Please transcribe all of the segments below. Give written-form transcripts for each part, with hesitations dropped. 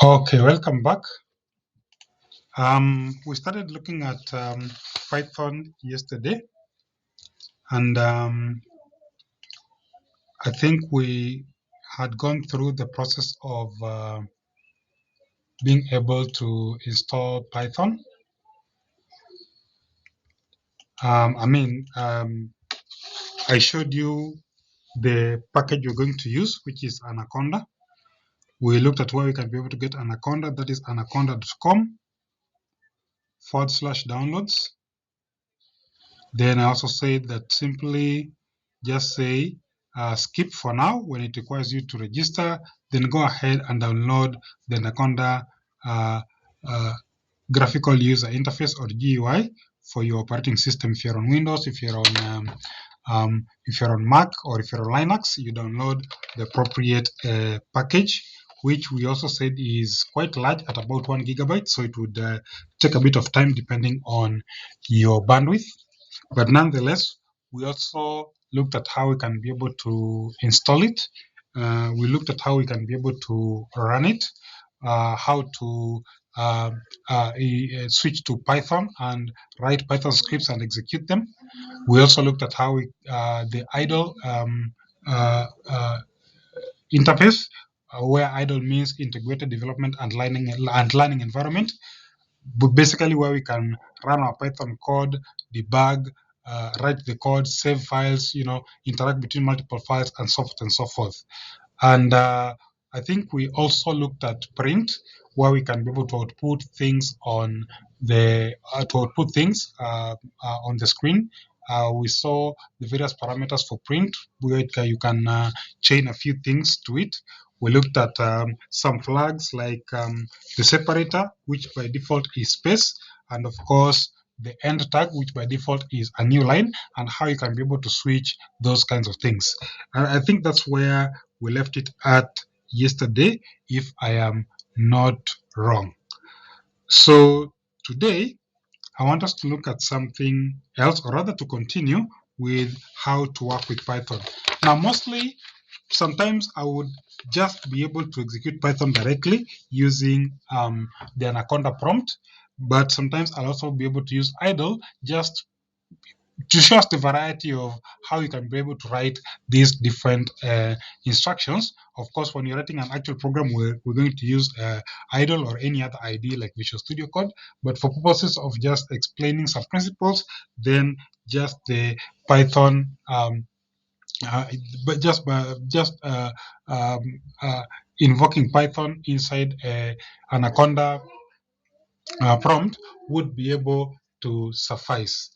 Okay, welcome back. We started looking at Python yesterday, and I think we had gone through the process of being able to install Python. I showed you the package you're going to use, which is Anaconda. We looked at where we can be able to get Anaconda, that is anaconda.com/downloads. Then I also said that simply just say skip for now when it requires you to register, then go ahead and download the Anaconda uh, uh, graphical user interface or GUI for your operating system. If you're on Windows, if you're on Mac, or if you're on Linux, you download the appropriate package, which we also said is quite large at about 1 gigabyte, so it would take a bit of time depending on your bandwidth. But nonetheless, we also looked at how we can be able to install it. We looked at how we can be able to run it, how to switch to Python and write Python scripts and execute them. We also looked at how the idle interface, where idle means integrated development and learning environment, but basically where we can run our Python code, debug, write the code, save files, interact between multiple files, and so forth and so forth. And I think we also looked at print, where we can be able to output things on the on the screen. We saw the various parameters for print, where you can chain a few things to it. We looked at some flags like the separator, which by default is space, and of course the end tag, which by default is a new line, and how you can be able to switch those kinds of things. And I think that's where we left it at yesterday, if I am not wrong. So today, I want us to look at something else, or rather to continue with how to work with Python. Now, mostly, sometimes I would just be able to execute Python directly using the Anaconda prompt, but sometimes I'll also be able to use idle just to show us the variety of how you can be able to write these different instructions. Of course, when you're writing an actual program, we're going to use idle or any other IDE like Visual Studio Code. But for purposes of just explaining some principles, then just the Python, but just invoking Python inside Anaconda prompt would be able to suffice.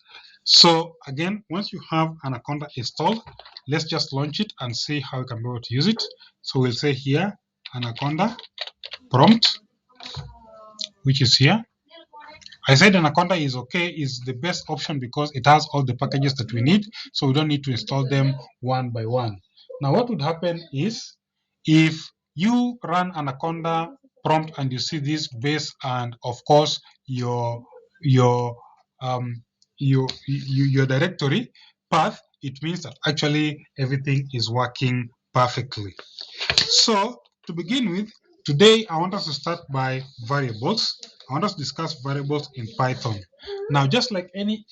So again, once you have Anaconda installed, let's just launch it and see how we can be able to use it. So we'll say here, Anaconda prompt, which is here. I said Anaconda is the best option because it has all the packages that we need, so we don't need to install them one by one. Now, what would happen is if you run Anaconda prompt and you see this base and of course your um, your directory path, it means that actually everything is working perfectly. So to begin with, today I want us to start by variables. I want us to discuss variables in Python. Now, just like any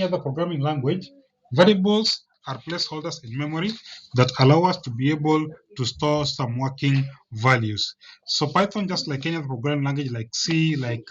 other programming language, variables are placeholders in memory that allow us to be able to store some working values. So Python, just like any other programming language like C, like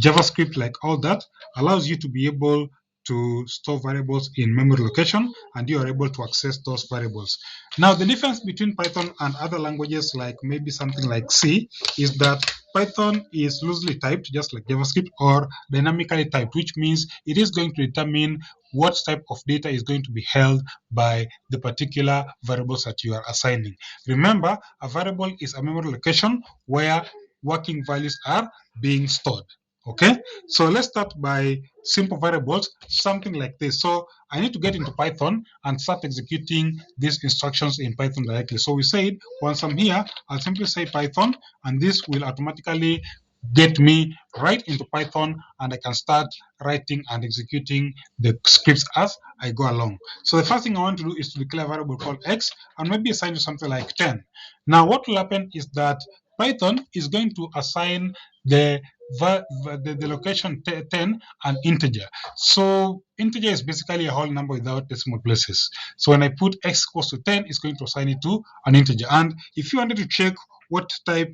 JavaScript, like all that, allows you to be able to store variables in memory location, and you are able to access those variables. Now, the difference between Python and other languages, like maybe something like C, is that Python is loosely typed, just like JavaScript, or dynamically typed, which means it is going to determine what type of data is going to be held by the particular variables that you are assigning. Remember, a variable is a memory location where working values are being stored. Okay, so let's start by simple variables, something like this. So I need to get into Python and start executing these instructions in Python directly. So we said once I'm here, I'll simply say Python, and this will automatically get me right into Python, and I can start writing and executing the scripts as I go along. So the first thing I want to do is to declare a variable called x and maybe assign to something like 10. Now what will happen is that Python is going to assign the location 10 an integer. So integer is basically a whole number without decimal places. So when I put x equals to 10, it's going to assign it to an integer. And if you wanted to check what type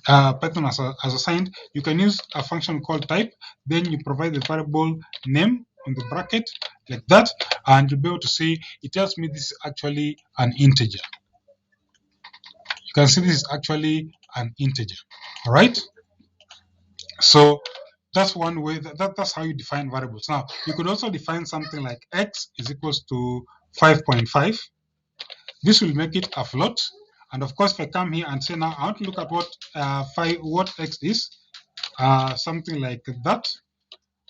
Python has assigned, you can use a function called type. Then you provide the variable name in the bracket like that, and you'll be able to see it tells me this is actually an integer. You can see this is actually an integer. All right. So that's one way. That's how you define variables. Now you could also define something like x is equals to 5.5. This will make it a float. And of course, if I come here and say now I want to look at what x is, something like that,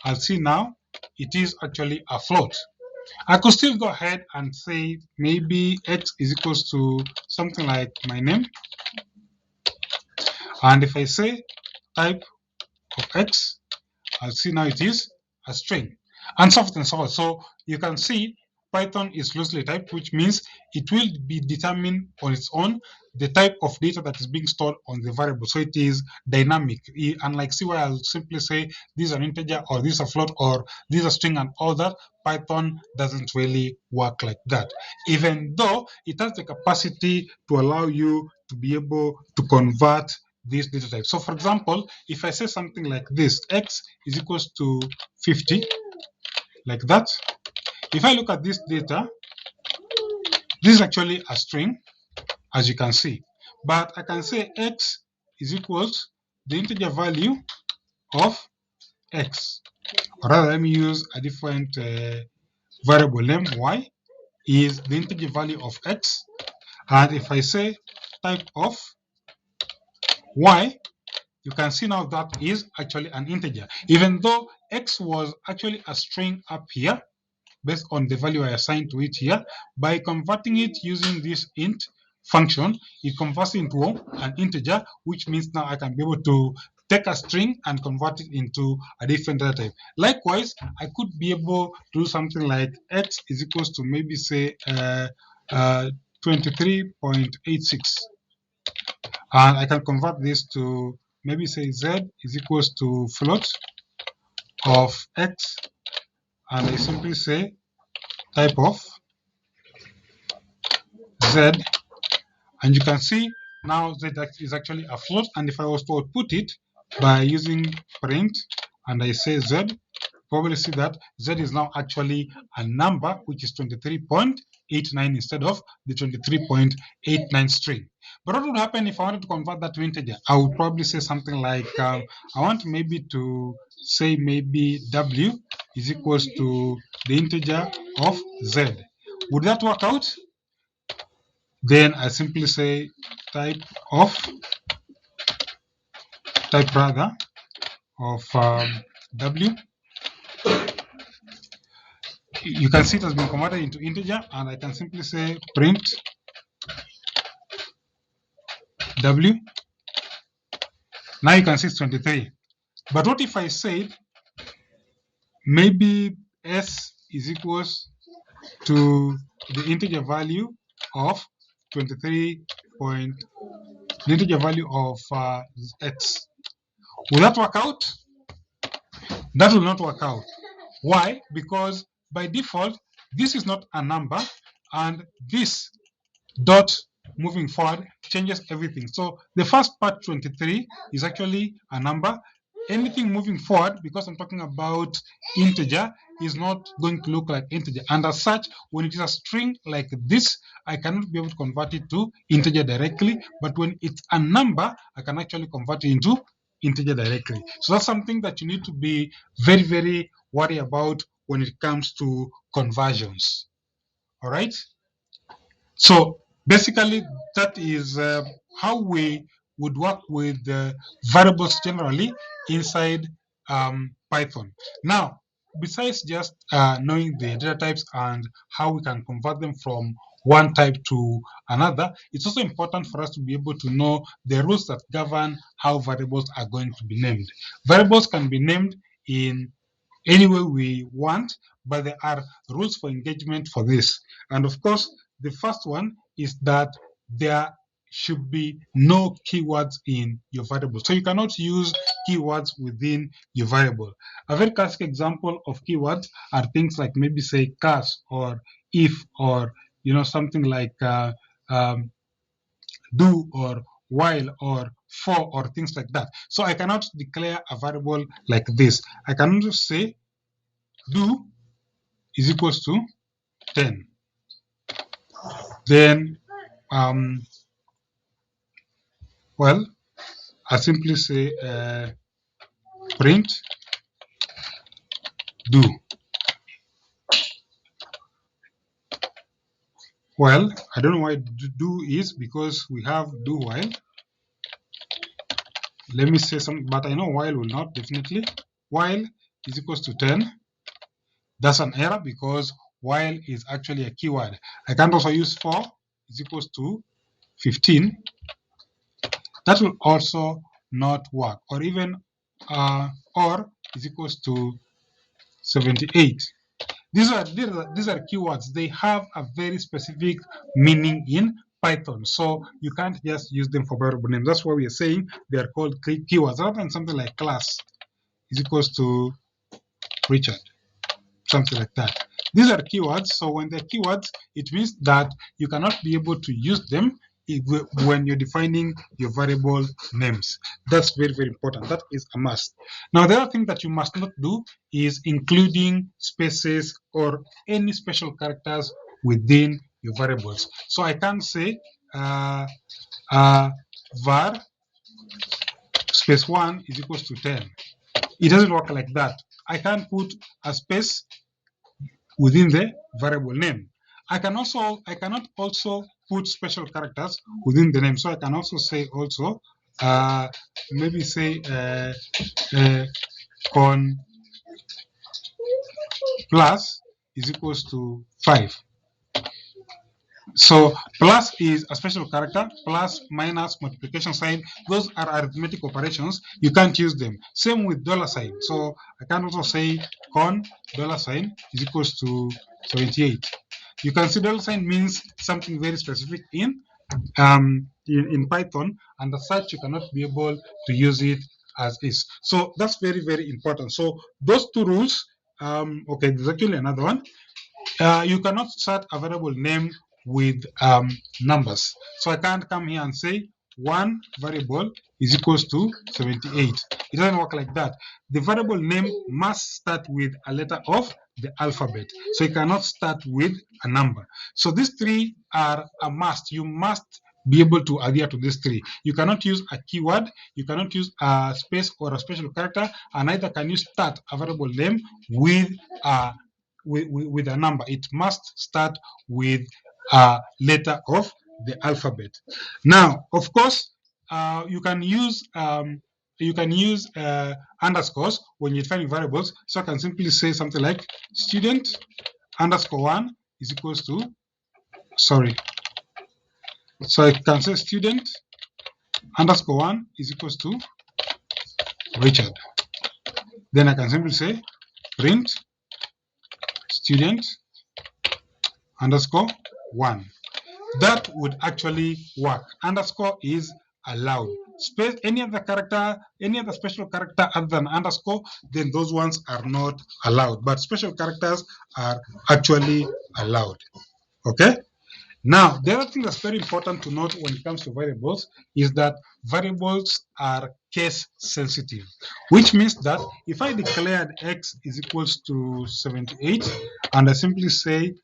I'll see now it is actually a float. I could still go ahead and say maybe x is equals to something like my name. And if I say type of x, I'll see now it is a string, and so forth and so forth. So you can see Python is loosely typed, which means it will be determined on its own the type of data that is being stored on the variable. So it is dynamic. Unlike C, where I'll simply say this is an integer or this is a float or this is a string and all that, Python doesn't really work like that. Even though it has the capacity to allow you to be able to convert these data types. So for example, if I say something like this, x is equals to 50, like that. If I look at this data, this is actually a string, as you can see. But I can say x is equals the integer value of x. Or rather, let me use a different variable name. Y is the integer value of x. And if I say type of y, you can see now that is actually an integer. Even though x was actually a string up here, based on the value I assigned to it here, by converting it using this int function, it converts into an integer, which means now I can be able to take a string and convert it into a different data type. Likewise, I could be able to do something like x is equals to maybe say 23.86. And I can convert this to maybe say z is equals to float of x, and I simply say type of z, and you can see now z is actually a float. And if I was to output it by using print and I say z, probably see that z is now actually a number which is 23.89 instead of the 23.89 string. But what would happen if I wanted to convert that to integer? I would probably say something like I want maybe to say maybe w is equals to the integer of z. Would that work out? Then I simply say type rather of w. You can see it has been converted into integer, and I can simply say print w. Now you can see it's 23. But what if I said maybe s is equals to the integer value of 23 point, the integer value of x? Will that work out? That will not work out. Why? Because by default, this is not a number, and this dot moving forward changes everything. So the first part 23 is actually a number. Anything moving forward, because I'm talking about integer, is not going to look like integer. And as such, when it is a string like this, I cannot be able to convert it to integer directly. But when it's a number, I can actually convert it into integer directly. So that's something that you need to be very, very worried about when it comes to conversions. All right. So basically, that is how we would work with variables generally inside Python. Now, besides just knowing the data types and how we can convert them from one type to another, it's also important for us to be able to know the rules that govern how variables are going to be named. Variables can be named in any way we want, but there are rules for engagement for this. And of course, the first one is that there should be no keywords in your variable. So you cannot use keywords within your variable. A very classic example of keywords are things like maybe say cast or if or something like do or while or for or things like that. So I cannot declare a variable like this. I can just say do is equals to 10. Then, well, I simply say print do. Well, I don't know why do is because we have do while. Let me say something, but I know while will not definitely. While is equals to 10. That's an error because while is actually a keyword. I can also use for is equals to 15. That will also not work. Or even or is equals to 78. These are keywords. They have a very specific meaning in Python. So you can't just use them for variable names. That's why we are saying they are called keywords. Rather than something like class is equals to Richard, something like that. These are keywords. So when they're keywords, it means that you cannot be able to use them when you're defining your variable names. That's very, very important. That is a must. Now, the other thing that you must not do is including spaces or any special characters within your variables. So I can say var space 1 is equals to 10. It doesn't work like that. I can't put a space within the variable name. I cannot also put special characters within the name. So I can also say also maybe say con plus is equals to 5. So plus is a special character, plus, minus, multiplication sign. Those are arithmetic operations. You can't use them. Same with dollar sign. So I can also say con dollar sign is equals to 78. You can see dollar sign means something very specific in Python, and as such you cannot be able to use it as is. So that's very, very important. So those two rules. Okay, there's actually another one. You cannot start a variable name with numbers. So I can't come here and say one variable is equals to 78. It doesn't work like that. The variable name must start with a letter of the alphabet. So it cannot start with a number. So these three are a must. You must be able to adhere to these three. You cannot use a keyword, you cannot use a space or a special character, and neither can you start a variable name with a with a number. It must start with a letter of the alphabet. Now, of course, you can use underscores when you're defining variables. So I can simply say something like student underscore 1 is equals to, sorry. So I can say student underscore 1 is equals to Richard. Then I can simply say print student underscore 1. That would actually work. Underscore is allowed. Space, any other character, any other special character other than underscore, then those ones are not allowed. But special characters are actually allowed. Okay? Now, the other thing that's very important to note when it comes to variables is that variables are case sensitive, which means that if I declared x is equals to 78 and I simply say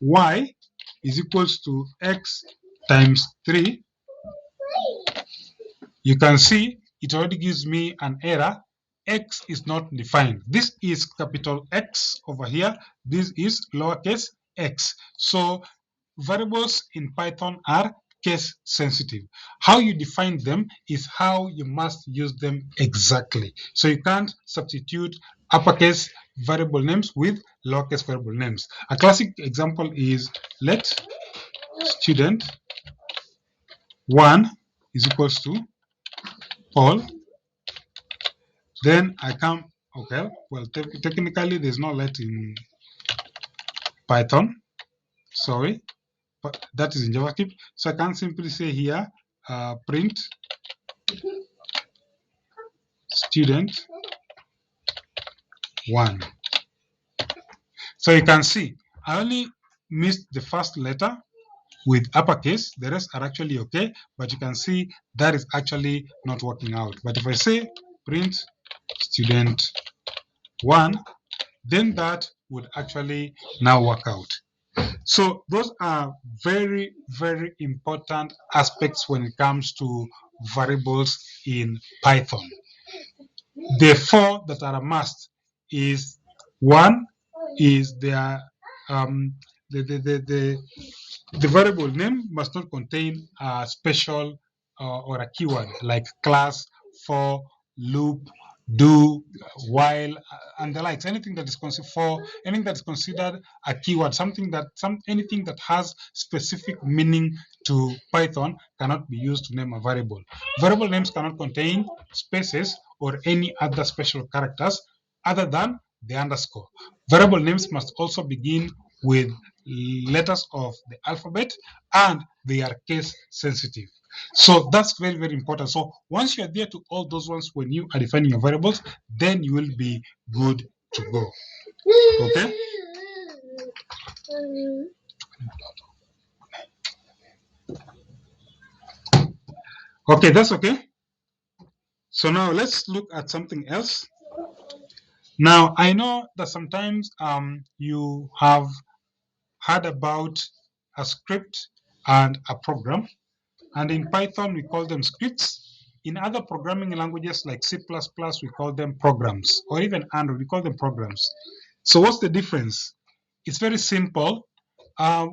y is equals to x times 3, you can see it already gives me an error. X is not defined. This is capital X over here. This is lowercase x. So variables in Python are case sensitive. How you define them is how you must use them exactly. So you can't substitute uppercase variable names with lowercase variable names. A classic example is let student 1 is equals to Paul. Then I come, okay, well, technically there's no let in Python, sorry. that is in JavaScript. So I can simply say here print student 1. So you can see I only missed the first letter with uppercase. The rest are actually okay, but you can see that is actually not working out. But if I say print student 1, then that would actually now work out. So those are very, very important aspects when it comes to variables in Python. The 4 that are a must is one is their the variable name must not contain a special or a keyword like class, for, loop, do, while, and the likes. Anything that is considered for, anything that is considered a keyword, anything that has specific meaning to Python cannot be used to name a variable. Variable names cannot contain spaces or any other special characters other than the underscore. Variable names must also begin with letters of the alphabet and they are case sensitive. So that's very, very important. So once you adhere to all those ones when you are defining your variables, then you will be good to go. Okay? Okay, that's okay. So now let's look at something else. Now I know that sometimes you have heard about a script and a program. And in Python, we call them scripts. In other programming languages like C++, we call them programs, or even Android, we call them programs. So what's the difference? It's very simple.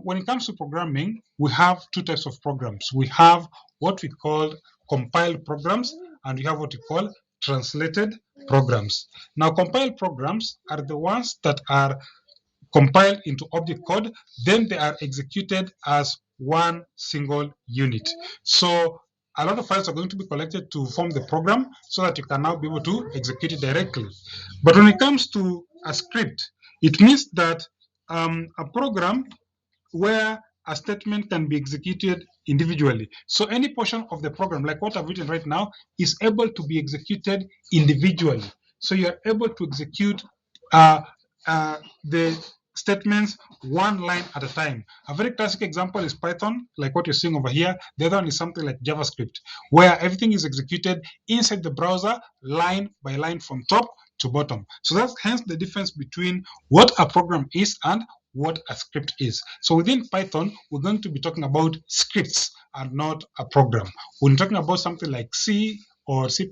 When it comes to programming, we have two types of programs. We have what we call compiled programs, and we have what we call translated programs. Now, compiled programs are the ones that are compiled into object code, then they are executed as one single unit. So a lot of files are going to be collected to form the program so that you can now be able to execute it directly. But when it comes to a script, it means that a program where a statement can be executed individually. So any portion of the program, like what I've written right now, is able to be executed individually. So you are able to execute uh, the statements one line at a time. A very classic example is Python, like what you're seeing over here. The other one is something like JavaScript, where everything is executed inside the browser, line by line from top to bottom. So that's hence the difference between what a program is and what a script is. So within Python, we're going to be talking about scripts and not a program. When we're talking about something like C or C++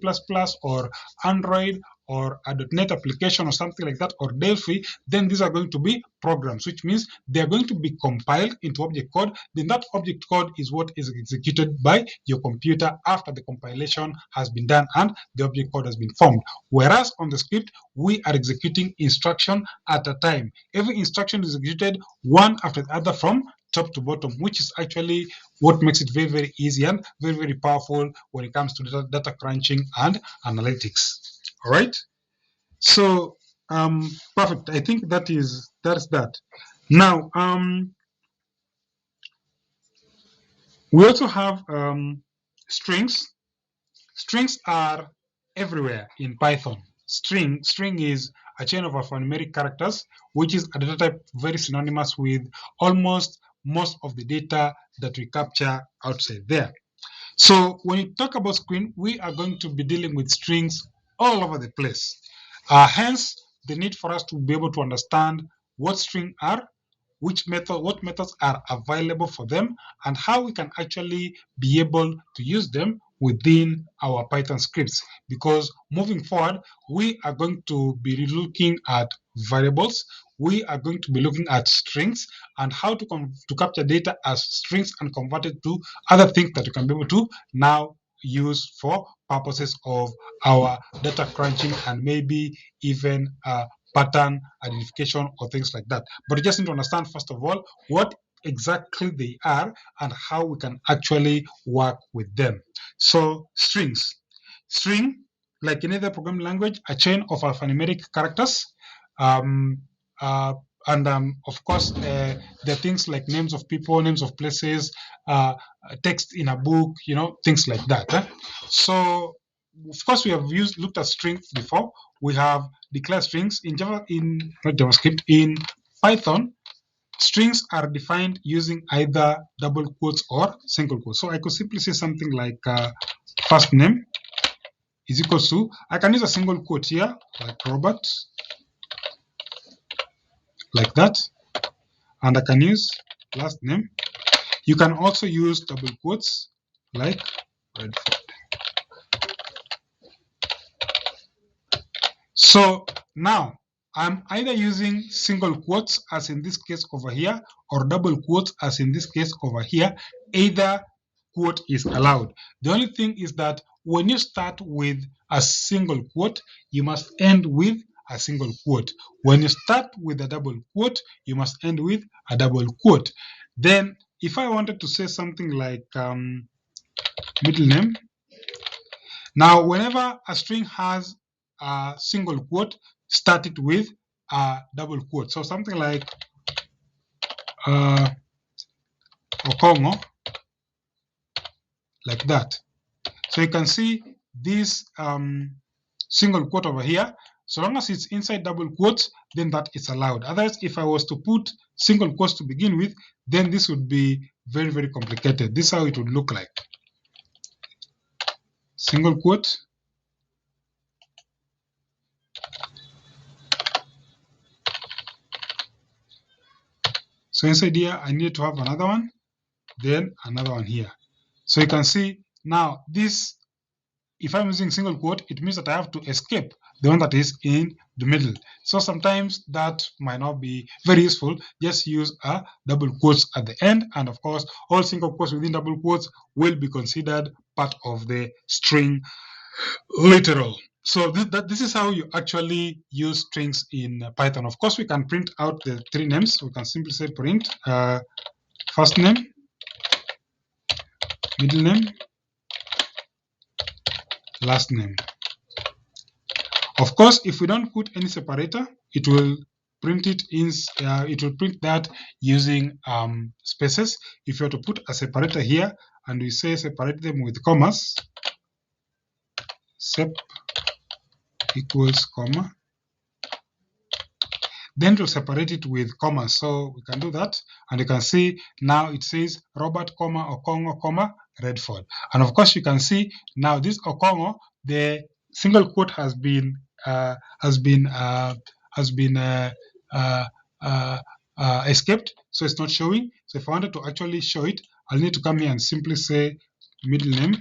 or Android or a .NET application or something like that, or Delphi, then these are going to be programs, which means they're going to be compiled into object code. Then that object code is what is executed by your computer after the compilation has been done and the object code has been formed. Whereas on the script, we are executing instruction at a time. Every instruction is executed one after the other from top to bottom, which is actually what makes it very, very easy and very, very powerful when it comes to data crunching and analytics. All right. So perfect. I think that's that. Now we also have strings. Strings are everywhere in Python. String is a chain of alphanumeric characters, which is a data type very synonymous with almost most of the data that we capture outside there. So when you talk about string, we are going to be dealing with strings all over the place. Hence, the need for us to be able to understand what strings are, what methods are available for them, and how we can actually be able to use them within our Python scripts. Because moving forward, we are going to be looking at variables, we are going to be looking at strings and how to capture data as strings and convert it to other things that you can be able to now use for purposes of our data crunching and maybe even pattern identification or things like that. But you just need to understand, first of all, what exactly they are and how we can actually work with them. So strings. String, like in other programming language, a chain of alphanumeric characters. Um, uh, and of course, there are things like names of people, names of places, text in a book, things like that. So, of course, we have looked at strings before. We have declared strings in Java, not JavaScript, in Python. Strings are defined using either double quotes or single quotes. So I could simply say something like first name is equals to, I can use a single quote here, like Robert, like that, and I can use last name. You can also use double quotes, like Redford. So now I'm either using single quotes, as in this case over here, or double quotes, as in this case over here. Either quote is allowed. The only thing is that when you start with a single quote, you must end with a single quote. When you start with a double quote, you must end with a double quote. Then, if I wanted to say something like middle name, now whenever a string has a single quote, start it with a double quote. So something like Okongo, like that. So you can see this single quote over here. So long as it's inside double quotes, then that is allowed. Otherwise, if I was to put single quotes to begin with, then this would be very, very complicated. This is how it would look like. Single quote. So inside here, I need to have another one, then another one here. So you can see now this, if I'm using single quote, it means that I have to escape the one that is in the middle. So sometimes that might not be very useful. Just use a double quotes at the end. And of course, all single quotes within double quotes will be considered part of the string literal. So this is how you actually use strings in Python. Of course, we can print out the three names. We can simply say print first name, middle name, last name. Of course, if we don't put any separator, it will print it in. It will print that using spaces. If you were to put a separator here and we say separate them with commas, sep equals comma, then to separate it with commas. So we can do that, and you can see now it says Robert, comma, Okongo, comma, Redford. And of course, you can see now this Okongo, the single quote has been escaped, so it's not showing. So if I wanted to actually show it, I'll need to come here and simply say middle name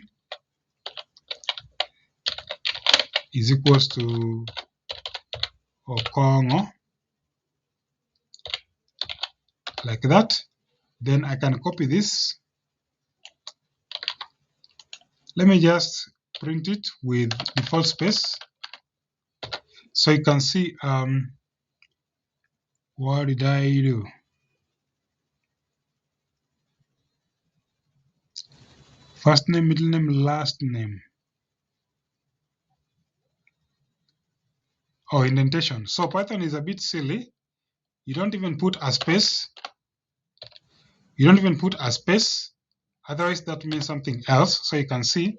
is equals to Okongo, like that. Then I can copy this. Let me just print it with default space. So you can see, what did I do? First name, middle name, last name. Oh, indentation. So Python is a bit silly. You don't even put a space. You don't even put a space. Otherwise, that means something else. So you can see,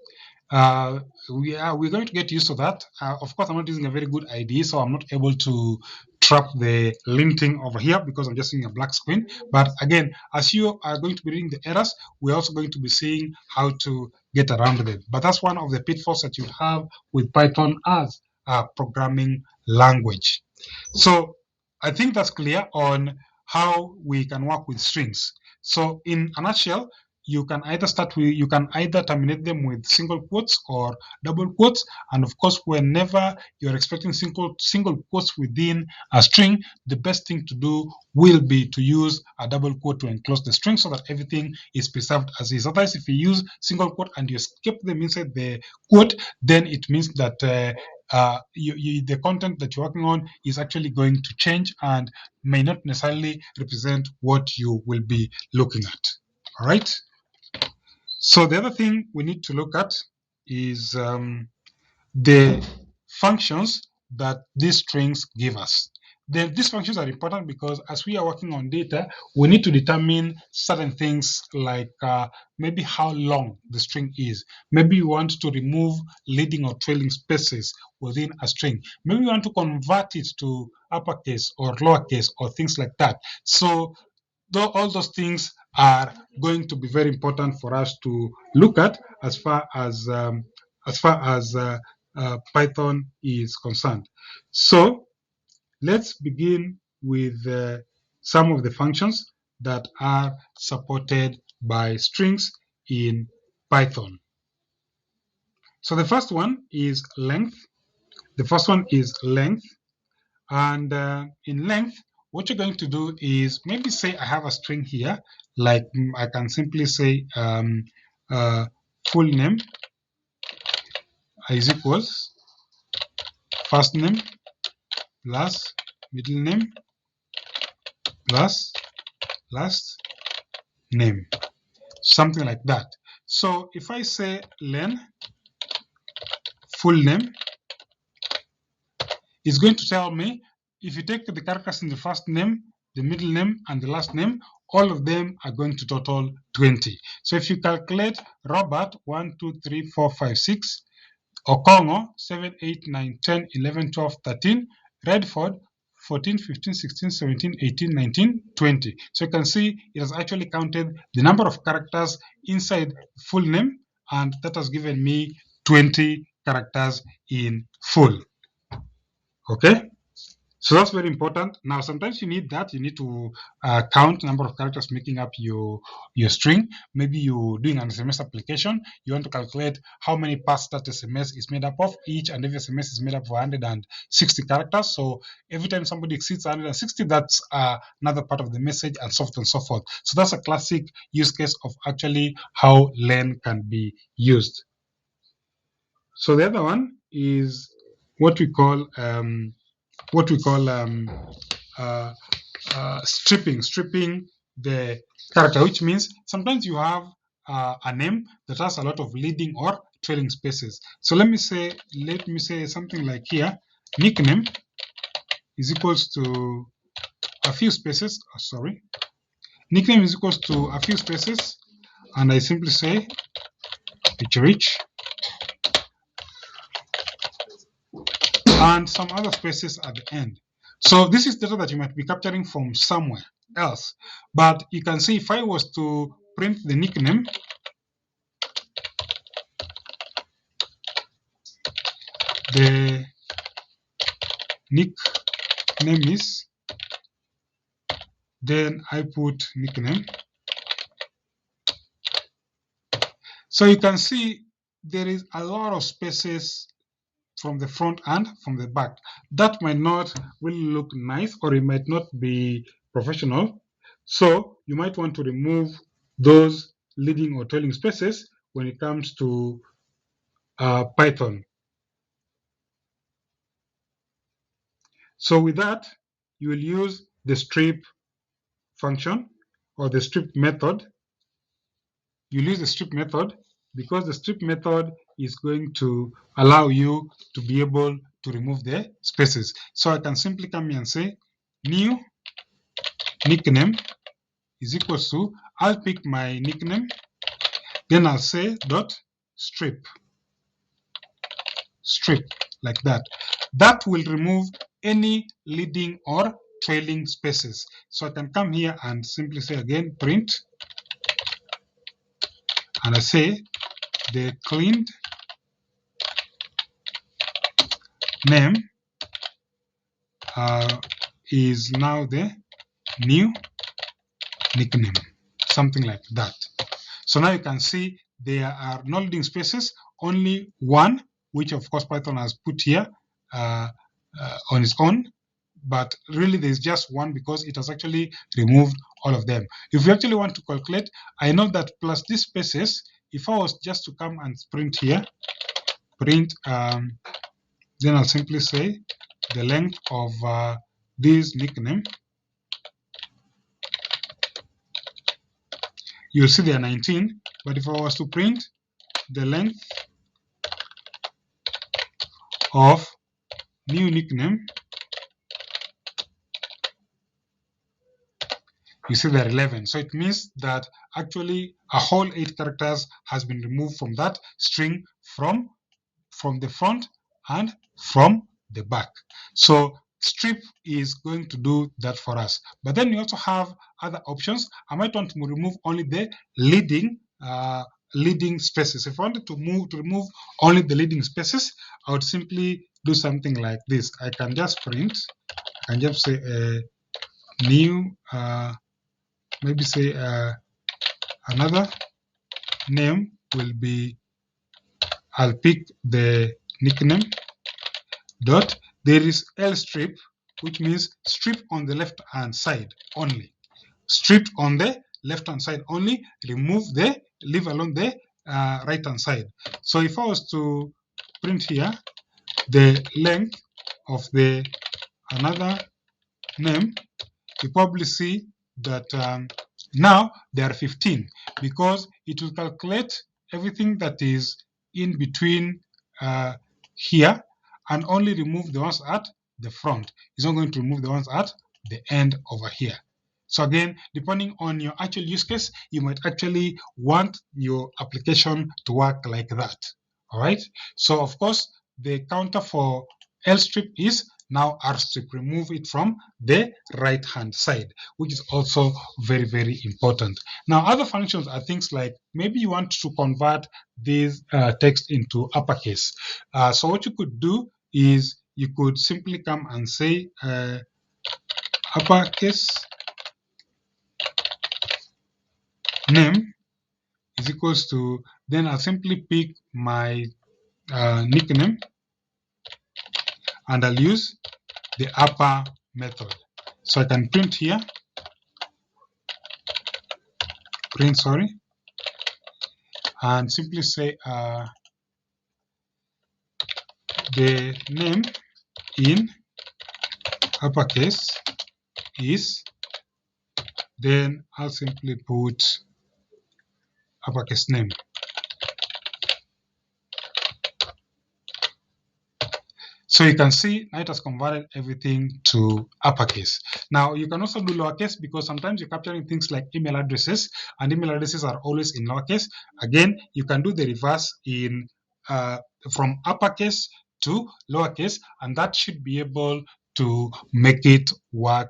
we're going to get used to that. Of course, I'm not using a very good ID, so I'm not able to trap the linting over here because I'm just using a black screen. But again, as you are going to be reading the errors, we're also going to be seeing how to get around them. But that's one of the pitfalls that you have with Python as a programming language. So I think that's clear on how we can work with strings. So in a nutshell, you can either terminate them with single quotes or double quotes. And of course, whenever you're expecting single quotes within a string, the best thing to do will be to use a double quote to enclose the string so that everything is preserved as is. Otherwise, if you use single quote and you skip them inside the quote, then it means that the content that you're working on is actually going to change and may not necessarily represent what you will be looking at. All right. So the other thing we need to look at is the functions that these strings give us. Then these functions are important because as we are working on data, we need to determine certain things like maybe how long the string is. Maybe you want to remove leading or trailing spaces within a string. Maybe you want to convert it to uppercase or lowercase or things like that. So all those things are going to be very important for us to look at as far as Python is concerned. So let's begin with some of the functions that are supported by strings in Python. So the first one is length. And in length, what you're going to do is maybe say I have a string here, like I can simply say full name is equals first name plus middle name plus last name, something like that. So if I say len full name, it's going to tell me if you take the characters in the first name, the middle name, and the last name, all of them are going to total 20. So if you calculate Robert 1, 2, 3, 4, 5, 6, Okongo 7, 8, 9, 10, 11, 12, 13, Redford 14, 15, 16, 17, 18, 19, 20. So you can see it has actually counted the number of characters inside full name, and that has given me 20 characters in full. Okay, so that's very important. Now, sometimes you need that. You need to count number of characters making up your string. Maybe you're doing an SMS application. You want to calculate how many parts that SMS is made up of. Each and every SMS is made up of 160 characters. So every time somebody exceeds 160, that's another part of the message, and so on and so forth. So that's a classic use case of actually how len can be used. So the other one is what we call stripping the character, which means sometimes you have a name that has a lot of leading or trailing spaces. So let me say something like here, nickname is equals to a few spaces. Nickname is equals to a few spaces, and I simply say rich and some other spaces at the end. So this is data that you might be capturing from somewhere else. But you can see if I was to print the nickname, the nickname is, then I put nickname. So you can see there is a lot of spaces from the front and from the back. That might not really look nice, or it might not be professional. So you might want to remove those leading or trailing spaces when it comes to Python. So with that, you will use the strip function or the strip method. You'll use the strip method because the strip method is going to allow you to be able to remove the spaces. So I can simply come here and say new nickname is equals to, I'll pick my nickname, then I'll say dot strip like that. That will remove any leading or trailing spaces. So I can come here and simply say again print, and I say the cleaned name is now the new nickname, something like that. So now you can see there are no leading spaces, only one, which of course Python has put here on its own, but really there's just one because it has actually removed all of them. If we actually want to calculate, I know that plus these spaces, if I was just to come and print here, then I'll simply say the length of this nickname. You'll see there are 19, but if I was to print the length of new nickname, You see there are 11. So it means that actually a whole 8 characters has been removed from that string from the front and from the back. So strip is going to do that for us. But then we also have other options. I might want to remove only the leading spaces. If I wanted to remove only the leading spaces, I would simply do something like this. I can just print, I can just say new, maybe say another name will be, I'll pick the nickname dot, there is L strip, which means strip on the left hand side only. Strip on the left hand side only, leave alone the right hand side. So if I was to print here the length of the another name, you probably see that now there are 15 because it will calculate everything that is in between here and only remove the ones at the front. It's not going to remove the ones at the end over here. So again, depending on your actual use case, you might actually want your application to work like that. All right. So of course, the counter for L strip is now R strip. Remove it from the right hand side, which is also very, very important. Now, other functions are things like maybe you want to convert this text into uppercase. So what you could do is you could simply come and say uppercase name is equals to, then I'll simply pick my nickname and I'll use the upper method. So I can print here, and simply say the name in uppercase is, then I'll simply put uppercase name. So you can see now it has converted everything to uppercase. Now you can also do lowercase because sometimes you're capturing things like email addresses, and email addresses are always in lowercase. Again, you can do the reverse in from uppercase to lowercase, and that should be able to make it work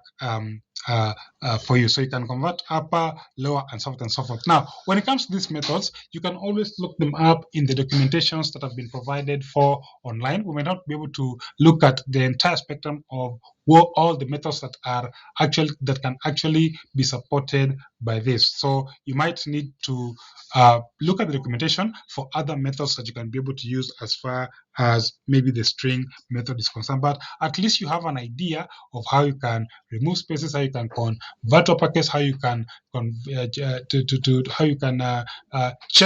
for you. So you can convert upper, lower, and so forth and so forth. Now, when it comes to these methods, you can always look them up in the documentations that have been provided for online. We may not be able to look at the entire spectrum of all the methods that can actually be supported by this. So you might need to look at the documentation for other methods that you can be able to use as far as maybe the string method is concerned. But at least you have an idea of how you can remove spaces, how you can convert uppercase, how you can check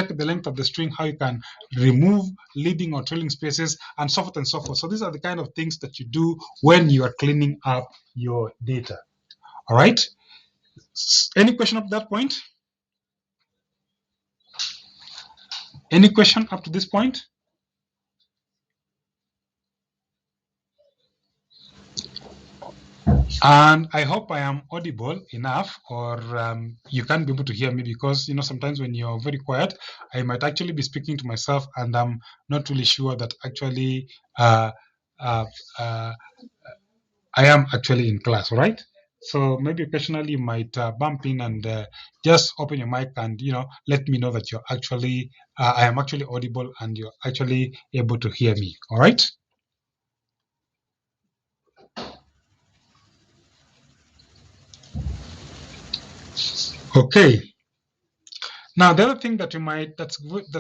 the length of the string, how you can remove leading or trailing spaces, and so forth and so forth. So these are the kind of things that you do when you are cleaning up your data. All right. Any question up to that point? Any question up to this point? And I hope I am audible enough, or you can be able to hear me, because sometimes when you're very quiet, I might actually be speaking to myself, and I'm not really sure that actually I am actually in class, right? So maybe occasionally you might bump in and just open your mic and let me know that you're actually I am actually audible and you're actually able to hear me. All right. Okay. Now, the other thing that that's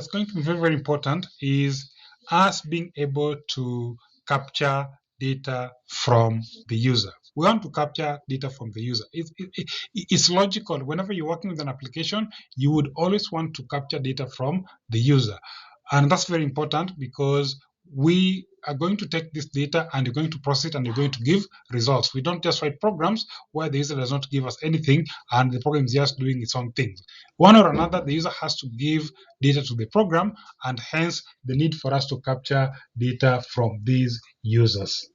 going to be very, very important is us being able to capture data from the user. We want to capture data from the user. It's logical. Whenever you're working with an application, you would always want to capture data from the user. And that's very important because we are going to take this data and you're going to process it and you're going to give results. We don't just write programs where the user does not give us anything and the program is just doing its own thing. One or another, the user has to give data to the program, and hence the need for us to capture data from these users.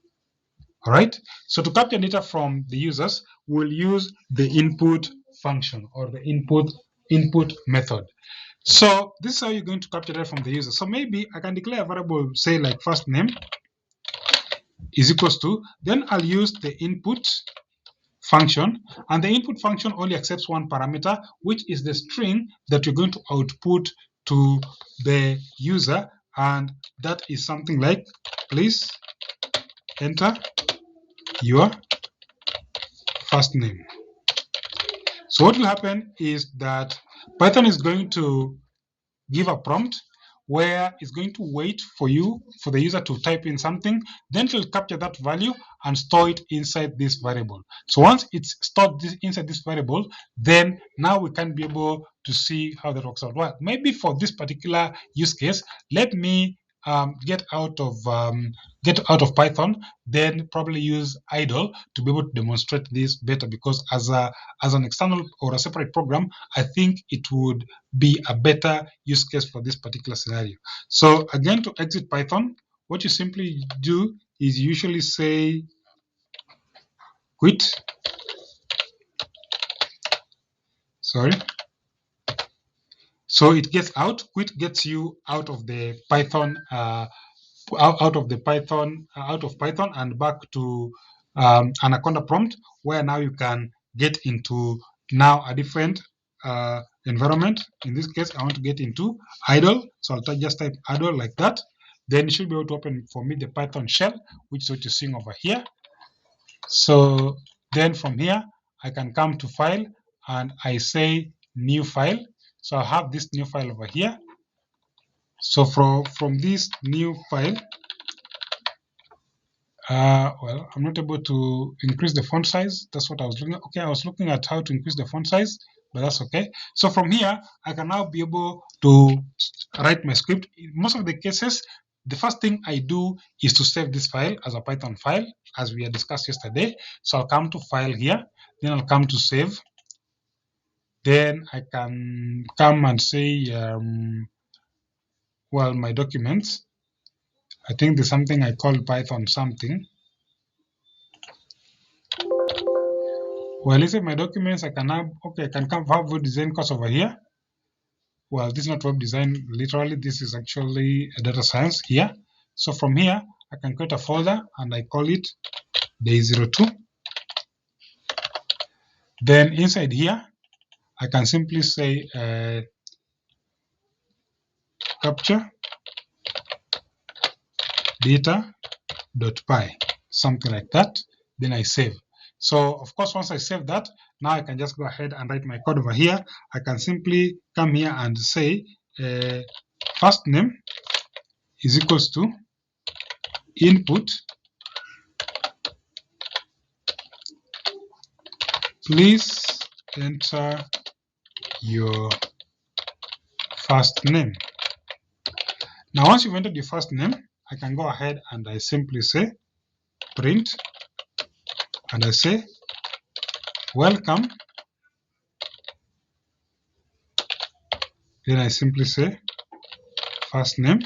All right. So to capture data from the users, we'll use the input function or the input method. So this is how you're going to capture that from the user. So maybe I can declare a variable, say like first name is equals to, then I'll use the input function, and the input function only accepts one parameter, which is the string that you're going to output to the user, and that is something like please enter your first name. So what will happen is that Python is going to give a prompt where it's going to wait for the user to type in something, then it will capture that value and store it inside this variable. So once it's stored inside this variable, then now we can be able to see how that works out. Well, maybe for this particular use case, let me get out of Python, then probably use idle to be able to demonstrate this better, because as an external or a separate program, I think it would be a better use case for this particular scenario. So again, to exit Python, what you simply do is you usually say quit. Sorry. So it gets out. Quit gets you out of the Python, out of Python and back to Anaconda prompt, where now you can get into now a different environment. In this case, I want to get into idle, so I'll just type idle like that. Then it should be able to open for me the Python shell, which is what you're seeing over here. So then from here, I can come to file and I say new file. So I have this new file over here. So from this new file, well, I'm not able to increase the font size. That's what I was looking at. Okay, I was looking at how to increase the font size, but that's okay. So from here, I can now be able to write my script. In most of the cases, the first thing I do is to save this file as a Python file, as we had discussed yesterday. So I'll come to file here, then I'll come to save. Then I can come and say, well, my documents. I think there's something I call Python something. Well, inside my documents, I can have, okay, I can come have web design course over here. Well, this is not web design, literally, this is actually a data science here. So from here, I can create a folder and I call it day02. Then inside here, I can simply say capture data.py, something like that. Then I save. So of course, once I save that, now I can just go ahead and write my code over here. I can simply come here and say first name is equals to input, please enter your first name. Now once you've entered your first name, I can go ahead and I simply say print, and I say welcome. Then I simply say first name.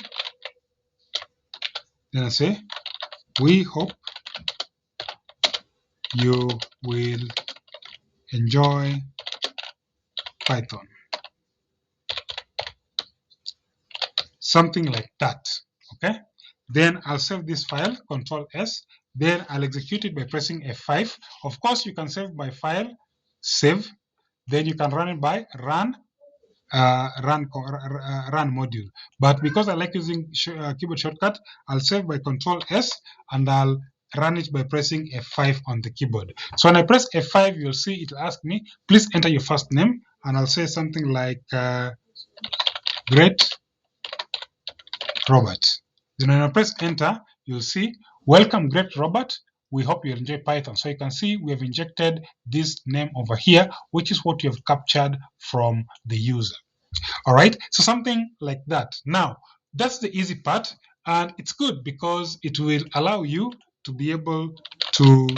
Then I say we hope you will enjoy Python. Something like that. Okay. Then I'll save this file, Control S. Then I'll execute it by pressing F5. Of course, you can save by file, save. Then you can run it by run module. But because I like using keyboard shortcut, I'll save by Control S and I'll run it by pressing F5 on the keyboard. So when I press F5, you'll see it'll ask me, please enter your first name, and I'll say something like Great Robert. Then when I press enter, you'll see, welcome Great Robert. We hope you enjoy Python. So you can see we have injected this name over here, which is what you have captured from the user. All right, so something like that. Now, that's the easy part, and it's good because it will allow you to be able to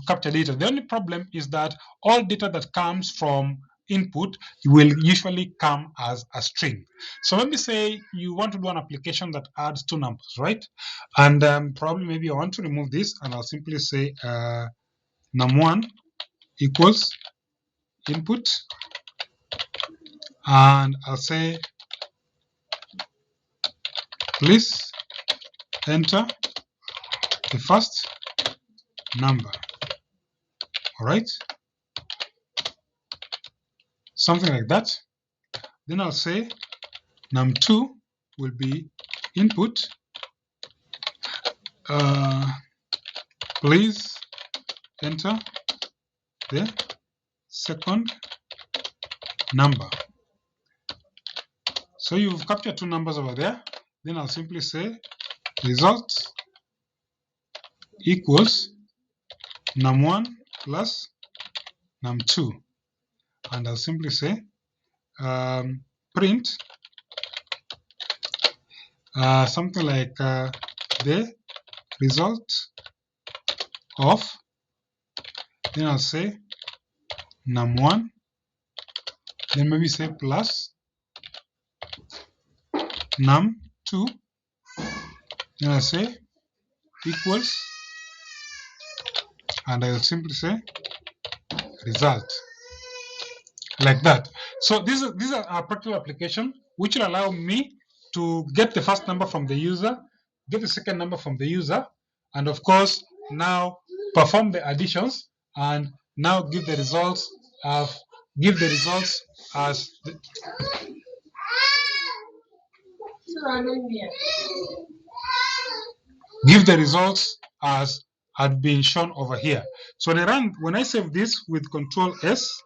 capture data. The only problem is that all data that comes from input will usually come as a string. So let me say you want to do an application that adds two numbers, right? And probably maybe I want to remove this, and I'll simply say num1 equals input, and I'll say please enter the first number. All right, something like that. Then I'll say num2 will be input. Please enter the second number. So you've captured two numbers over there. Then I'll simply say result equals num1 plus num2. And I'll simply say print something like the result of, then I'll say num1, then maybe say plus num2, then I'll say equals, and I'll simply say result, like that. So these are our practical application, which will allow me to get the first number from the user, get the second number from the user, and of course now perform the additions and now give the results as had been shown over here. So when I save this with Control S,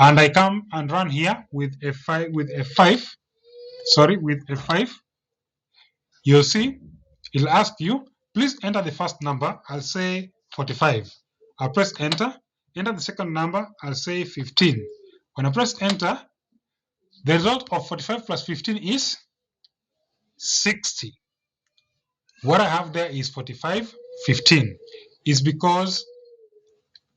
and I come and run here with a 5, you'll see it'll ask you, please enter the first number. I'll say 45. I'll press enter. Enter the second number. I'll say 15. When I press enter, the result of 45 plus 15 is 60. What I have there is 45, 15. Is because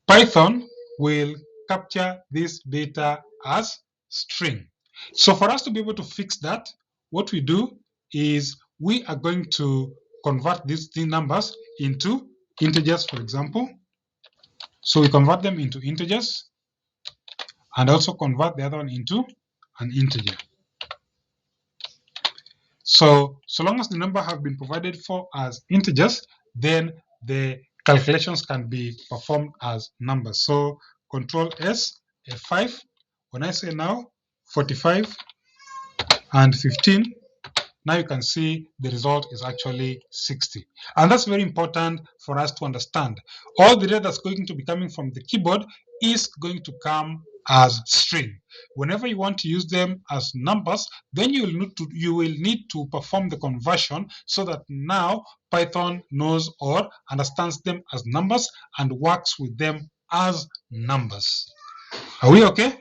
Python will capture this data as string. So for us to be able to fix that, what we do is we are going to convert these numbers into integers, for example. So we convert them into integers and also convert the other one into an integer. So long as the number have been provided for as integers, then the calculations can be performed as numbers. So Control S, F5. When I say now 45 and 15, now you can see the result is actually 60. And that's very important for us to understand. All the data that's going to be coming from the keyboard is going to come as string. Whenever you want to use them as numbers, then you will need to perform the conversion so that now Python knows or understands them as numbers and works with them as numbers. Are we okay?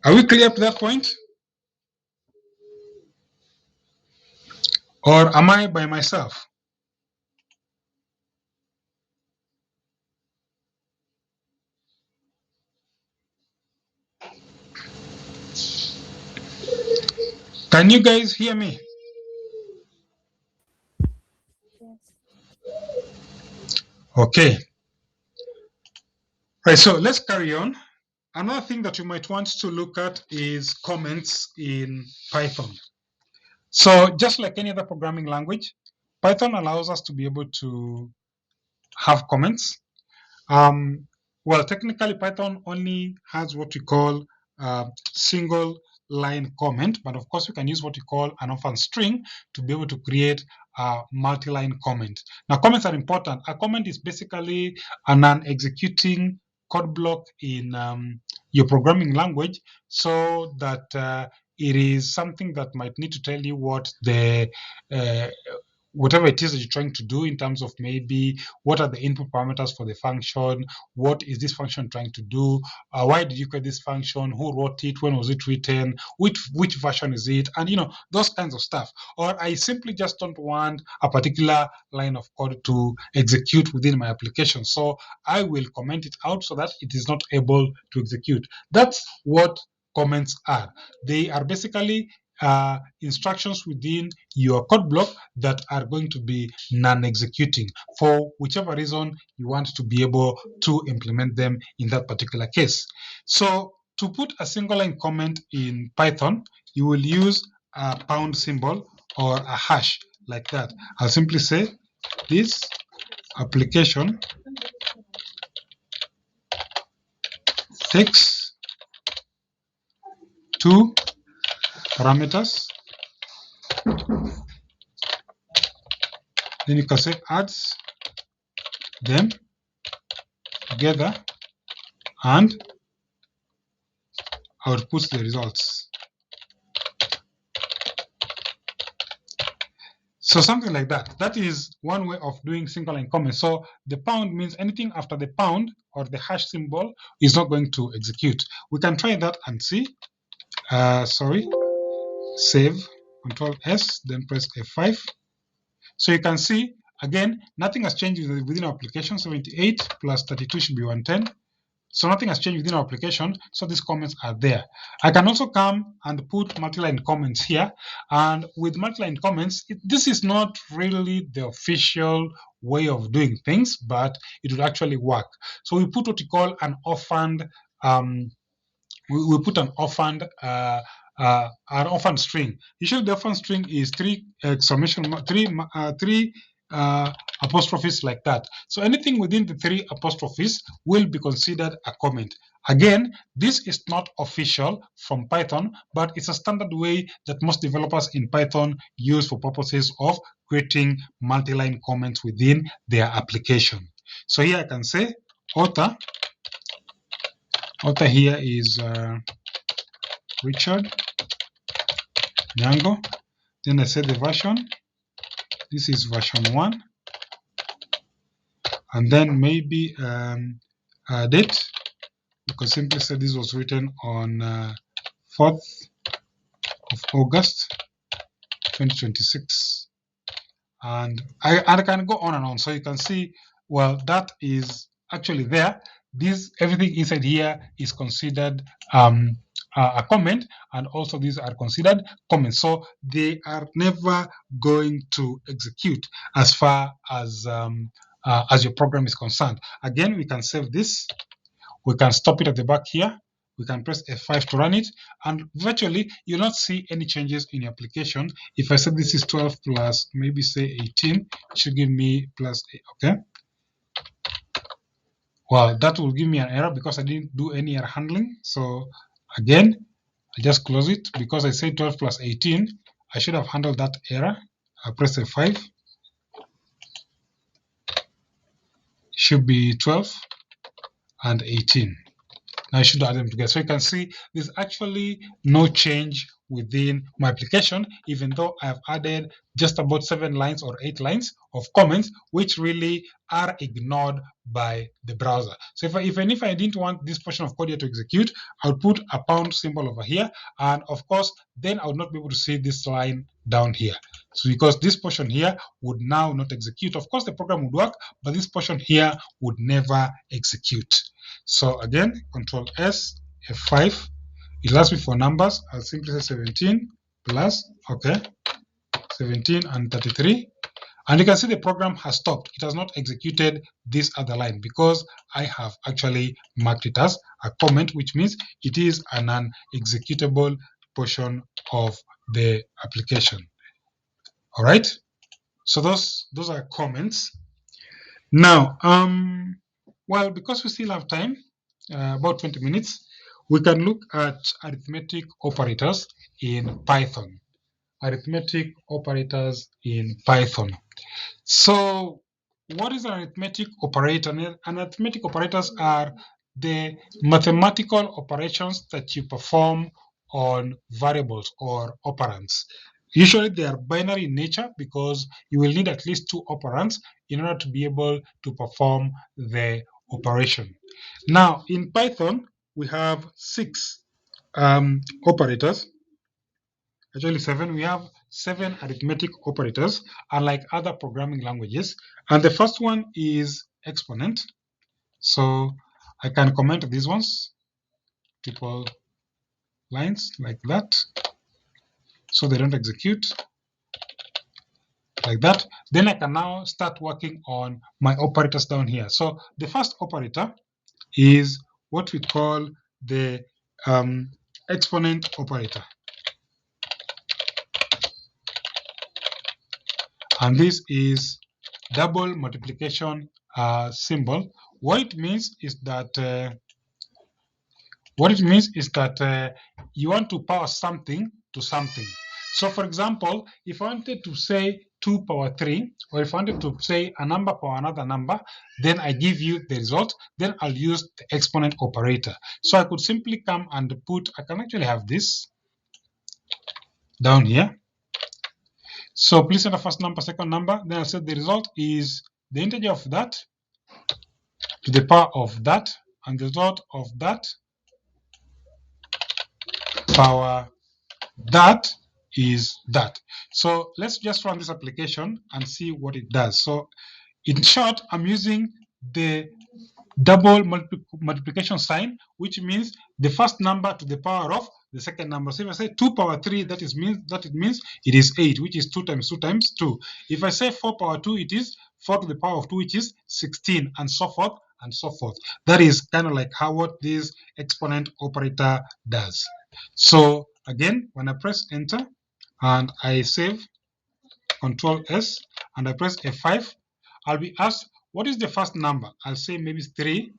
Are we clear up to that point? Or am I by myself? Can you guys hear me? Okay. Right, so let's carry on. Another thing that you might want to look at is comments in Python. So just like any other programming language, Python allows us to be able to have comments. Well, technically, Python only has what we call single line comment, but of course, we can use what we call an orphan string to be able to create a multi-line comment. Now, comments are important. A comment is basically a non-executing code block in your programming language, so that it is something that might need to tell you what the whatever it is that you're trying to do in terms of maybe what are the input parameters for the function, what is this function trying to do, why did you create this function, who wrote it, when was it written, which version is it, and those kinds of stuff. Or I simply just don't want a particular line of code to execute within my application, so I will comment it out so that it is not able to execute. That's what comments are. They are basically instructions within your code block that are going to be non-executing for whichever reason you want to be able to implement them in that particular case. So to put a single line comment in Python, you will use a pound symbol or a hash like that. I'll simply say this application takes two parameters. Then you can say adds them together and outputs the results. So something like that. That is one way of doing single line comment. So the pound means anything after the pound or the hash symbol is not going to execute. We can try that and see. Save, Control S, then press F5. So you can see, again, nothing has changed within our application. 78 plus 32 should be 110. So nothing has changed within our application, so these comments are there. I can also come and put multi-line comments here, and with multi-line comments, this is not really the official way of doing things, but it will actually work. So we put what we call an orphaned we put an orphaned string. Usually the orphaned string is three apostrophes like that. So anything within the three apostrophes will be considered a comment. Again, this is not official from Python, but it's a standard way that most developers in Python use for purposes of creating multi-line comments within their application. So here I can say author here is Richard Nyango. Then I set the version. This is version 1. And then maybe date. We could simply say this was written on 4th of August 2026. And I can go on and on. So you can see, well, that is actually there. Everything inside here is considered a comment, and also these are considered comments. So they are never going to execute as far as your program is concerned. Again, we can save this. We can stop it at the back here. We can press F5 to run it, and virtually you'll not see any changes in your application. If I say this is 12 plus maybe say 18, it should give me plus 8, okay? Well, that will give me an error because I didn't do any error handling. So again, I just close it because I say 12 plus 18. I should have handled that error. I press F5. Should be 12 and 18. Now I should add them together. So you can see there's actually no change within my application, even though I've added just about 7 lines or 8 lines of comments, which really are ignored by the browser. So if I didn't want this portion of code here to execute, I would put a pound symbol over here. And of course, then I would not be able to see this line down here. So because this portion here would now not execute. Of course, the program would work, but this portion here would never execute. So again, Control S, F5. It asks me for numbers. I'll simply say 17 plus, okay, 17 and 33. And you can see the program has stopped. It has not executed this other line because I have actually marked it as a comment, which means it is a non-executable portion of the application. All right. So those are comments. Now, well, because we still have time, about 20 minutes, we can look at arithmetic operators in Python. Arithmetic operators in Python. So what is an arithmetic operator? An arithmetic operators are the mathematical operations that you perform on variables or operands. Usually they are binary in nature because you will need at least 2 operands in order to be able to perform the operation. Now in Python, we have 6 operators, actually 7. We have 7 arithmetic operators, unlike other programming languages. And the first one is exponent. So I can comment these ones, triple lines like that, so they don't execute like that. Then I can now start working on my operators down here. So the first operator is what we call the exponent operator. And this is double multiplication symbol. What it means is that you want to power something to something. So for example, if I wanted to say 2 power 3, or if I wanted to say a number power another number, then I give you the result, then I'll use the exponent operator. So I could simply come and put, I can actually have this down here. So please enter first number, second number, then I'll say the result is the integer of that to the power of that, and the result of that power that is that. So let's just run this application and see what it does. So in short, I'm using the double multiplication sign, which means the first number to the power of the second number. So if I say 2 power 3, it means it is 8, which is 2 times 2 times 2. If I say 4 power 2, it is 4 to the power of 2, which is 16, and so forth and so forth. That is kind of like how what this exponent operator does. So again, when I press enter and I save, Control S, and I press F5, I'll be asked, what is the first number? I'll say maybe 3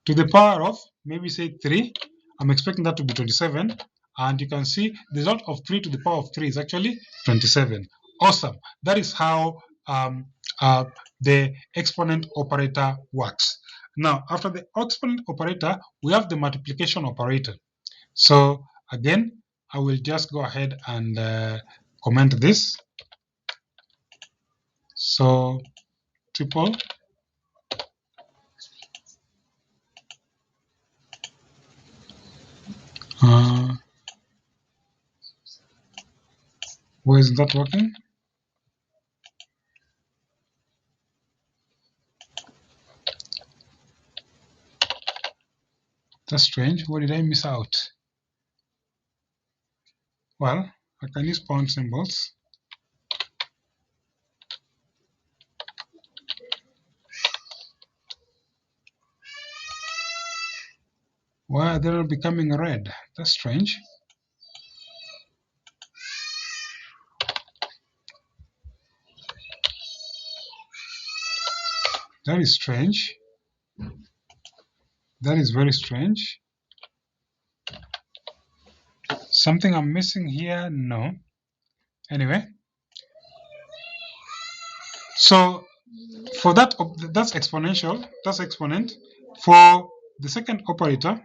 to the power of, maybe say 3. I'm expecting that to be 27. And you can see the result of 3 to the power of 3 is actually 27. Awesome. That is how the exponent operator works. Now, after the exponent operator, we have the multiplication operator. So again, I will just go ahead and comment this. So triple why isn't that working? That's strange. What did I miss out? Well, I can use pound symbols. Why are they not becoming red? That's strange. That is strange. That is very strange. Something I'm missing here? No. Anyway. So for that, that's exponential. That's exponent. For the second operator,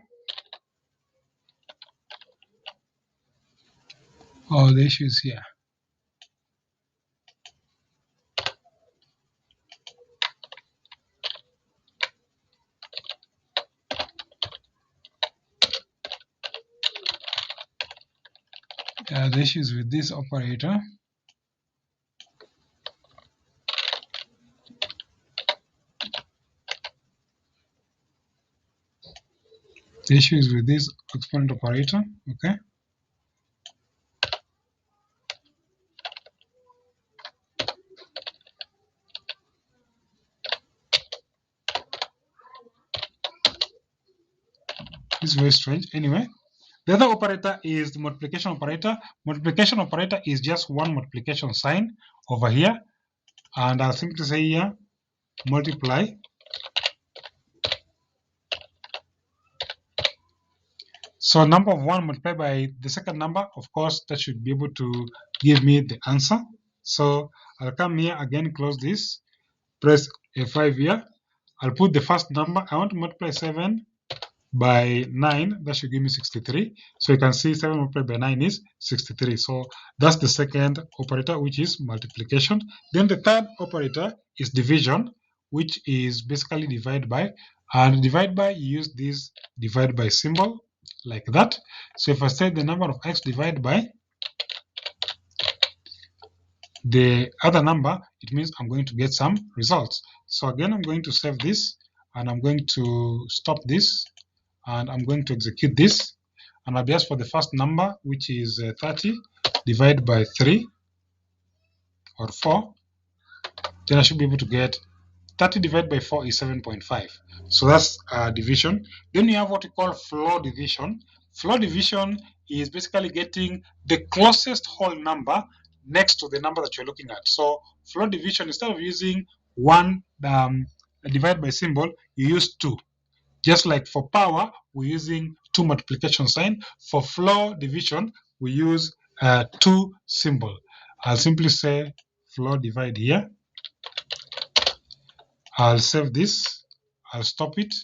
oh, the issue is here. The issue is with this operator. The issue is with this exponent operator. Okay. It's very strange. Anyway, the other operator is the multiplication operator. Multiplication operator is just one multiplication sign over here. And I'll simply say here, multiply. So number of 1 multiplied by the second number, of course, that should be able to give me the answer. So I'll come here again, close this, press F5 here. I'll put the first number. I want to multiply 7 by 9, that should give me 63. So you can see 7 multiplied by 9 is 63. So that's the second operator, which is multiplication. Then the third operator is division, which is basically divide by. And divide by, you use this divide by symbol like that. So if I say the number of x divided by the other number, it means I'm going to get some results. So again, I'm going to save this and I'm going to stop this and I'm going to execute this. And I'll be asked for the first number, which is 30 divided by 3 or 4. Then I should be able to get 30 divided by 4 is 7.5. So that's division. Then you have what we call floor division. Floor division is basically getting the closest whole number next to the number that you're looking at. So floor division, instead of using 1 divided by symbol, you use 2. Just like for power, we're using 2 multiplication sign. For floor division, we use 2 symbol. I'll simply say floor divide here. I'll save this. I'll stop it.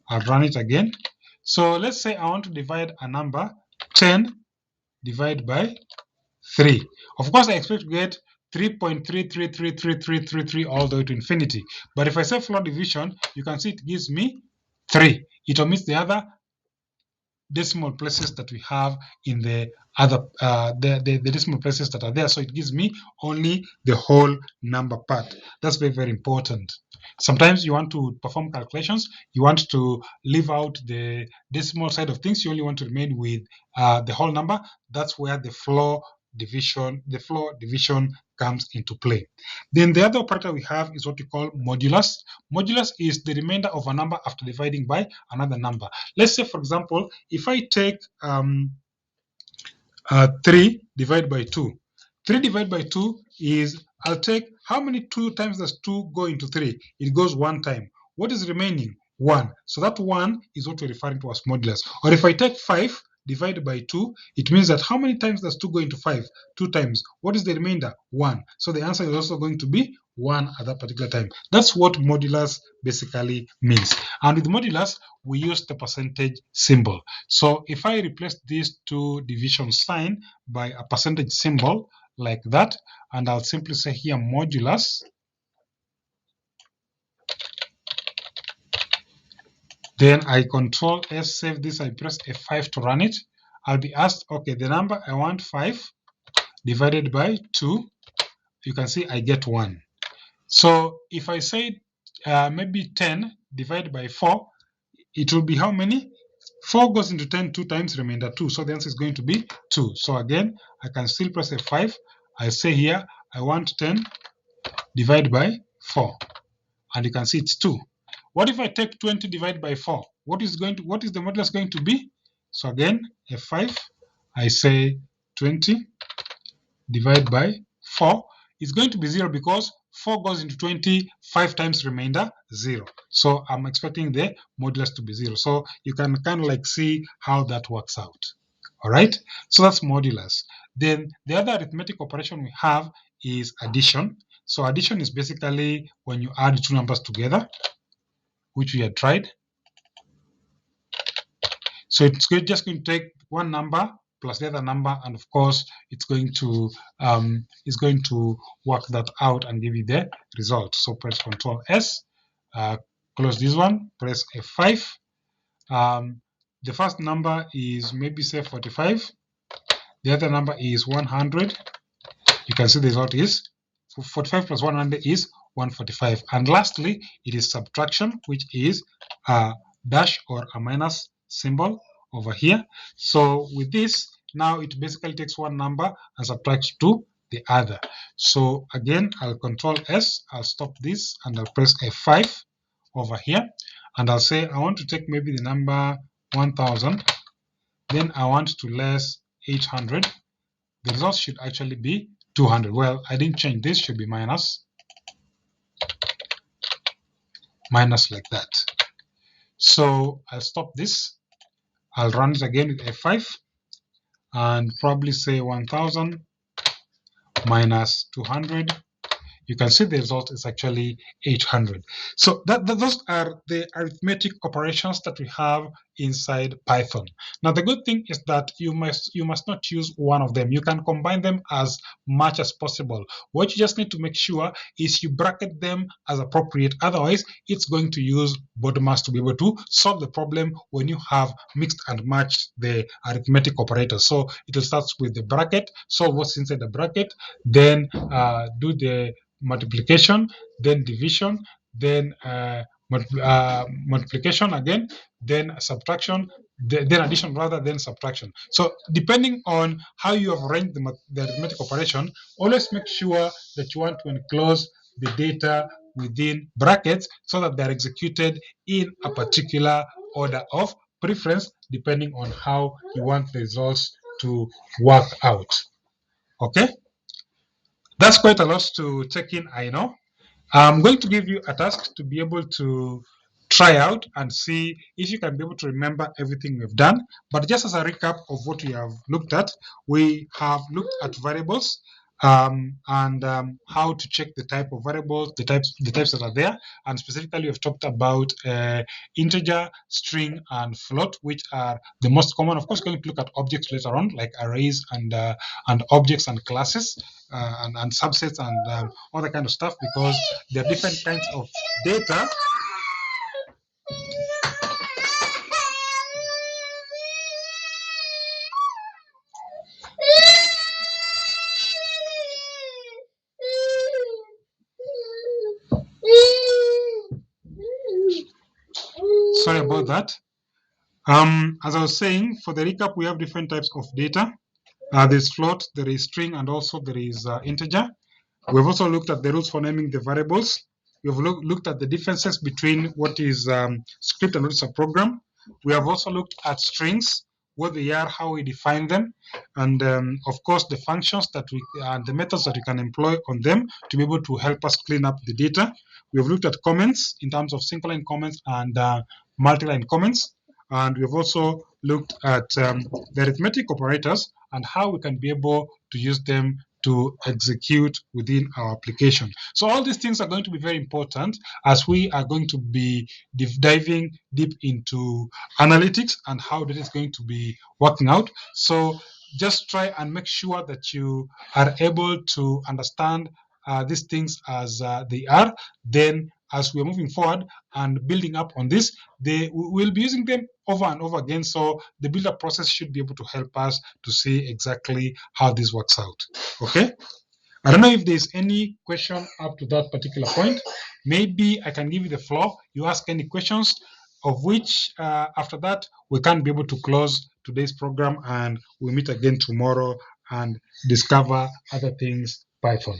I'll run it again. So let's say I want to divide a number 10 divided by 3. Of course, I expect to get 3.333333 all the way to infinity. But if I say floor division, you can see it gives me 3. It omits the other decimal places that we have in the other the decimal places that are there, so it gives me only the whole number part. That's very, very important. Sometimes you want to perform calculations, you want to leave out the decimal side of things, you only want to remain with the whole number. That's where the floor division comes into play. Then the other operator we have is what we call modulus. Modulus is the remainder of a number after dividing by another number. Let's say, for example, if I take 3 divided by 2. 3 divided by 2 is, I'll take, how many 2 times does 2 go into 3? It goes 1 time. What is remaining? 1. So that 1 is what we're referring to as modulus. Or if I take 5 divided by 2, it means that how many times does 2 go into 5? 2 times. What is the remainder? 1. So the answer is also going to be 1 at that particular time. That's what modulus basically means. And with modulus, we use the percentage symbol. So if I replace these two division sign by a percentage symbol like that, and I'll simply say here modulus, then I control S, save this, I press F5 to run it. I'll be asked, okay, the number I want 5 divided by 2, you can see I get 1. So if I say maybe 10 divided by 4, it will be how many? 4 goes into 10 2 times, remainder 2. So the answer is going to be 2. So again, I can still press F5. I say here, I want 10 divided by 4. And you can see it's 2. What if I take 20 divided by 4? What is the modulus going to be? So again, F5, I say 20 divided by 4 is going to be 0 because 4 goes into 20, 5 times remainder 0. So I'm expecting the modulus to be 0. So you can kind of like see how that works out. All right, so that's modulus. Then the other arithmetic operation we have is addition. So addition is basically when you add 2 numbers together, which we had tried. So it's just going to take one number plus the other number, and of course it's going to work that out and give you the result. So press Ctrl S, close this one, press F5. The first number is maybe say 45. The other number is 100. You can see the result is 45 plus 100 is 145. And lastly, it is subtraction, which is a dash or a minus symbol over here. So with this, now it basically takes one number and subtracts to the other. So again, I'll Control S, I'll stop this, and I'll press F5 over here. And I'll say I want to take maybe the number 1000. Then I want to less 800. The result should actually be 200. Well, I didn't change this, should be minus like that. So I'll stop this. I'll run it again with F5 and probably say 1000 minus 200. You can see the result is actually 800. So those are the arithmetic operations that we have inside Python. Now, the good thing is that you must not use one of them. You can combine them as much as possible. What you just need to make sure is you bracket them as appropriate. Otherwise, it's going to use Modulus to be able to solve the problem when you have mixed and matched the arithmetic operators. So it will start with the bracket, solve what's inside the bracket, then do the multiplication, then division, then multiplication again, then subtraction, then addition rather, then subtraction. So depending on how you have arranged the arithmetic operation, always make sure that you want to enclose the data within brackets so that they're executed in a particular order of preference depending on how you want the results to work out. Okay? That's quite a lot to take in, I know. I'm going to give you a task to be able to try out and see if you can be able to remember everything we've done. But just as a recap of what we have looked at, we have looked at variables and how to check the type of variables, the types that are there, and specifically we've talked about integer, string, and float, which are the most common. Of course, we're going to look at objects later on, like arrays and objects and classes and subsets and all that kind of stuff, because there are different kinds of data. Sorry about that. As I was saying, for the recap, we have different types of data. There's float, there is string, and also there is integer. We've also looked at the rules for naming the variables. We've looked at the differences between what is script and what is a program. We have also looked at strings, what they are, how we define them, and of course the functions that we and the methods that we can employ on them to be able to help us clean up the data. We've looked at comments in terms of single line comments and multi-line comments, and we've also looked at the arithmetic operators and how we can be able to use them to execute within our application. So all these things are going to be very important as we are going to be diving deep into analytics and how that is going to be working out. So just try and make sure that you are able to understand these things as they are. Then as we're moving forward and building up on this, we'll be using them over and over again. So the build-up process should be able to help us to see exactly how this works out. Okay? I don't know if there's any question up to that particular point. Maybe I can give you the floor. You ask any questions, of which after that, we can be able to close today's program and we'll meet again tomorrow and discover other things Python.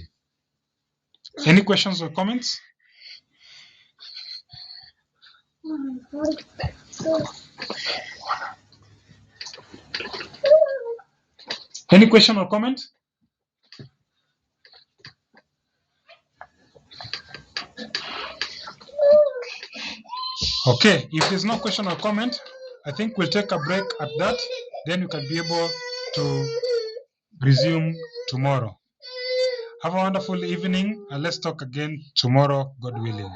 Any questions or comments? Any question or comment? Okay, if there's no question or comment, I think we'll take a break at that. Then we can be able to resume tomorrow. Have a wonderful evening and let's talk again tomorrow, God willing.